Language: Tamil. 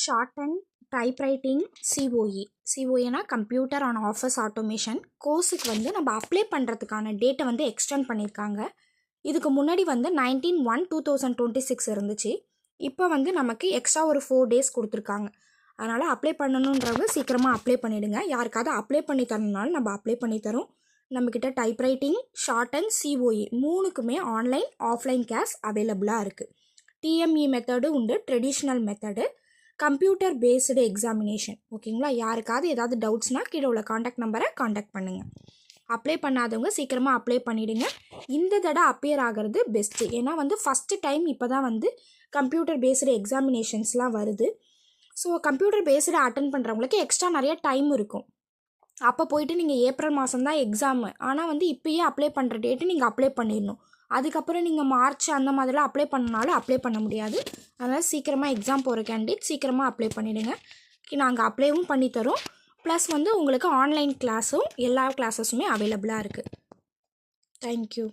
Short and typewriting COE. சிஓஏனா கம்ப்யூட்டர் ஆன் ஆஃபீஸ் ஆட்டோமேஷன் கோர்ஸுக்கு வந்து நம்ம அப்ளை பண்ணுறதுக்கான டேட்டை வந்து எக்ஸ்டெண்ட் பண்ணியிருக்காங்க. இதுக்கு முன்னாடி வந்து 19/1/2026 இருந்துச்சு. இப்போ வந்து நமக்கு எக்ஸ்ட்ரா ஒரு 4 days கொடுத்துருக்காங்க. அதனால் அப்ளை பண்ணணுன்றவங்க சீக்கிரமாக அப்ளை பண்ணிவிடுங்க. யாருக்காவது அப்ளை பண்ணி தரணுனாலும் நம்ம அப்ளை பண்ணி தரோம். நம்மக்கிட்ட டைப்ரைட்டிங், ஷார்ட் அண்ட் சிஓஇ மூணுக்குமே ஆன்லைன் ஆஃப்லைன் கிளாஸ் அவைலபிளாக இருக்குது. டிஎம்இ மெத்தடு உண்டு, traditional method, computer based examination. ஓகேங்களா? யாருக்காவது ஏதாவது டவுட்ஸ்னால் கீழே உள்ள காண்டாக்ட் நம்பரை காண்டாக்ட் பண்ணுங்கள். அப்ளை பண்ணாதவங்க சீக்கிரமாக அப்ளை பண்ணிவிடுங்க. இந்த தடவை அப்பியர் ஆகிறது பெஸ்ட்டு. ஏன்னா வந்து ஃபஸ்ட்டு டைம் இப்போ தான் வந்து கம்ப்யூட்டர் பேஸ்டு எக்ஸாமினேஷன்ஸ்லாம் வருது. ஸோ கம்ப்யூட்டர் பேஸ்டு அட்டன் பண்ணுறவங்களுக்கு எக்ஸ்ட்ரா நிறைய டைம் இருக்கும். அப்போ போயிட்டு நீங்கள் ஏப்ரல் மாதம் தான் எக்ஸாமு. ஆனால் வந்து இப்போயே அப்ளை பண்ணுற டேட்டு நீங்கள் அப்ளை பண்ணிடணும். அதுக்கப்புறம் நீங்கள் மார்ச் அந்த மாதிரிலாம் அப்ளை பண்ணாலும் அப்ளை பண்ண முடியாது. அதனால் சீக்கிரமாக எக்ஸாம் போகிற கேண்டிடேட் சீக்கிரமாக அப்ளை பண்ணிவிடுங்க. நாங்கள் அப்ளைவும் பண்ணித்தரோம். ப்ளஸ் வந்து உங்களுக்கு ஆன்லைன் கிளாஸும் எல்லா கிளாஸஸுமே அவைலபிளாக இருக்குது. தேங்க்யூ.